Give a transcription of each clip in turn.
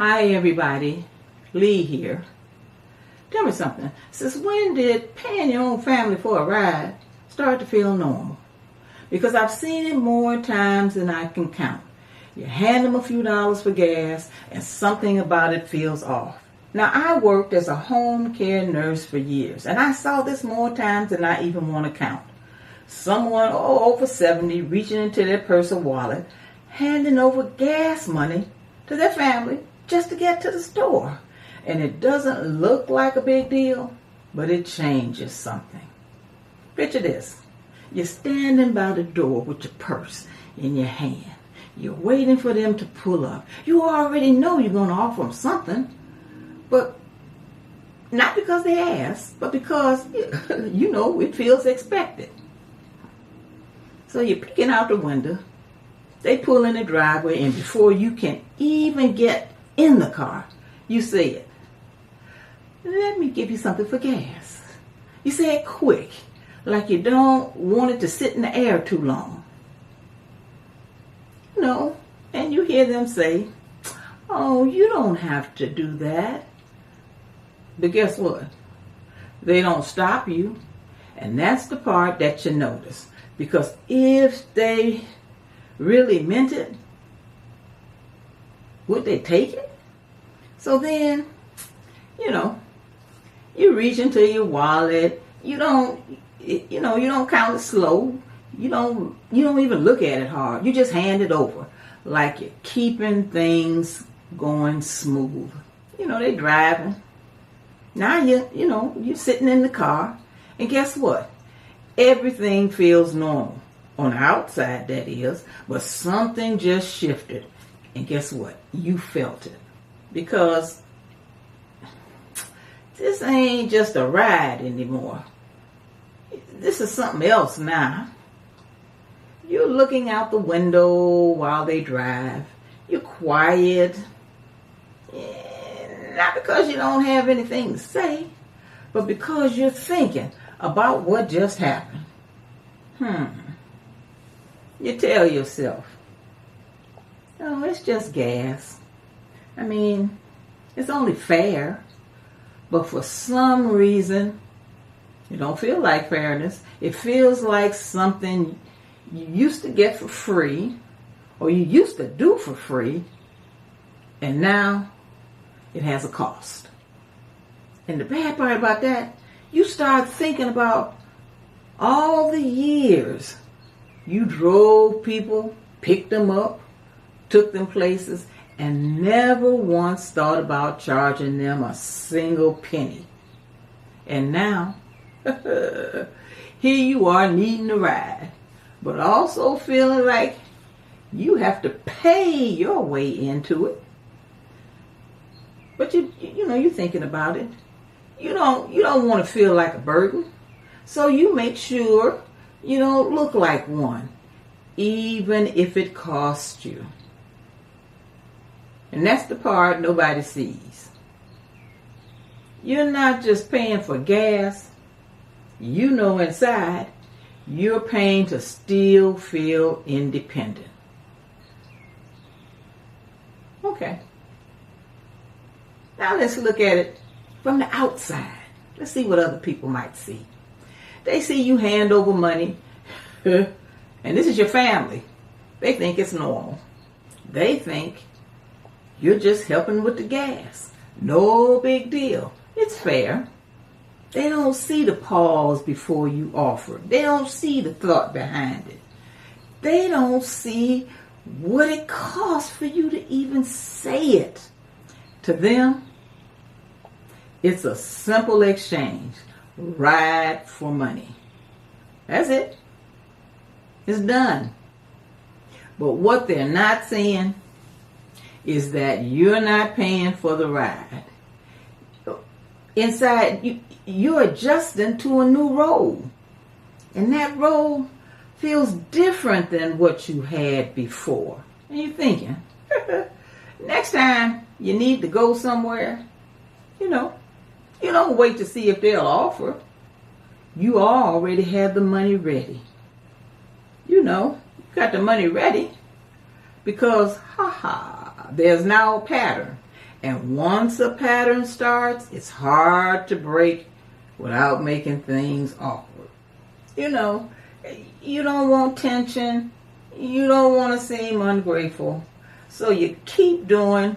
Hi everybody, Lee here. Tell me something. Since when did paying your own family for a ride start to feel normal? Because I've seen it more times than I can count. You hand them a few dollars for gas and something about it feels off. Now, I worked as a home care nurse for years, and I saw this more times than I even want to count. Someone over 70 reaching into their purse or wallet, handing over gas money to their family just to get to the store. And it doesn't look like a big deal, but it changes something. Picture this. You're standing by the door with your purse in your hand. You're waiting for them to pull up. You already know you're going to offer them something, but not because they asked, but because, you know, it feels expected. So you're peeking out the window. They pull in the driveway, and before you can even get in the car, you say it. Let me give you something for gas. You say it quick, like you don't want it to sit in the air too long. You know, and you hear them say, oh, you don't have to do that. But guess what? They don't stop you. And that's the part that you notice. Because if they really meant it, would they take it? So then, you know, you reach into your wallet. You don't count it slow. You don't even look at it hard. You just hand it over like you're keeping things going smooth. You know, they driving. Now you're sitting in the car, and guess what? Everything feels normal. On the outside, that is, but something just shifted. And guess what? You felt it. Because this ain't just a ride anymore. This is something else now. You're looking out the window while they drive. You're quiet. Not because you don't have anything to say, but because you're thinking about what just happened. You tell yourself, oh, it's just gas. I mean, it's only fair. But for some reason, it don't feel like fairness. It feels like something you used to get for free, or you used to do for free, and now it has a cost. And the bad part about that, you start thinking about all the years you drove people, picked them up, took them places, and never once thought about charging them a single penny. And now, here you are needing a ride, but also feeling like you have to pay your way into it. But you're thinking about it. You don't want to feel like a burden. So you make sure you don't look like one, even if it costs you. And that's the part nobody sees. You're not just paying for gas. You know inside, you're paying to still feel independent. Okay. Now let's look at it from the outside. Let's see what other people might see. They see you hand over money, and this is your family. They think it's normal. They think you're just helping with the gas. No big deal. It's fair. They don't see the pause before you offer. They don't see the thought behind it. They don't see what it costs for you to even say it. To them, it's a simple exchange. Ride for money. That's it. It's done. But what they're not seeing is that you're not paying for the ride. Inside, you're adjusting to a new role. And that role feels different than what you had before. And you're thinking, next time you need to go somewhere, you don't wait to see if they'll offer. You already have the money ready. You got the money ready because, there's now a pattern. And once a pattern starts, it's hard to break without making things awkward. You know, you don't want tension. You don't want to seem ungrateful. So you keep doing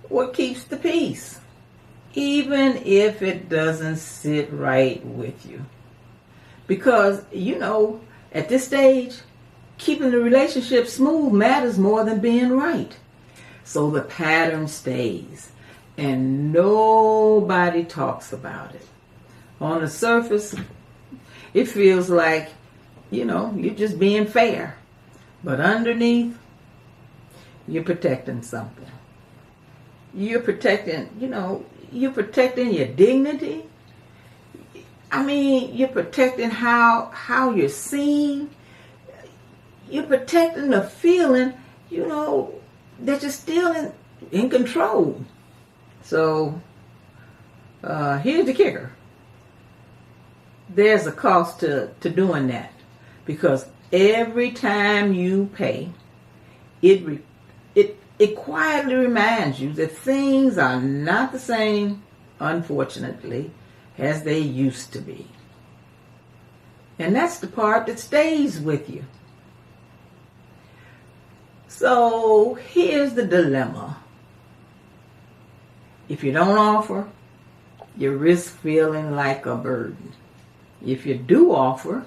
what keeps the peace, even if it doesn't sit right with you. Because, at this stage, keeping the relationship smooth matters more than being right. So the pattern stays, and nobody talks about it. On the surface, it feels like, you're just being fair. But underneath, you're protecting something. You're protecting your dignity. You're protecting how you're seen. You're protecting the feeling, that you're still in control. So, here's the kicker. There's a cost to doing that. Because every time you pay, it quietly reminds you that things are not the same, unfortunately, as they used to be. And that's the part that stays with you. So here's the dilemma. If you don't offer, you risk feeling like a burden. If you do offer,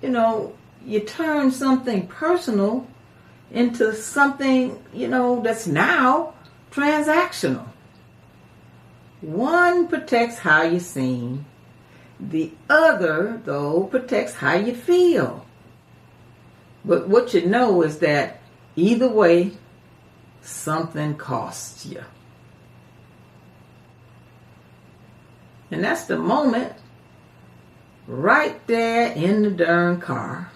you turn something personal into something, that's now transactional. One protects how you're seen. The other, though, protects how you feel. But what you know is that either way, something costs you. And that's the moment right there in the darn car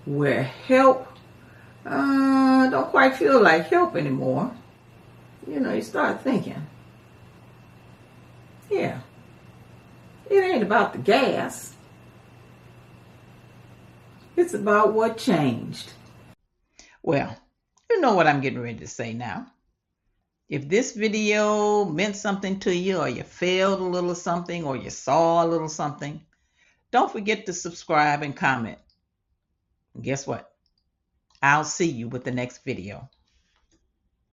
where help don't quite feel like help anymore. You start thinking, yeah, it ain't about the gas. It's about what changed. Well, you know what I'm getting ready to say now. If this video meant something to you, or you felt a little something, or you saw a little something, don't forget to subscribe and comment. And guess what? I'll see you with the next video.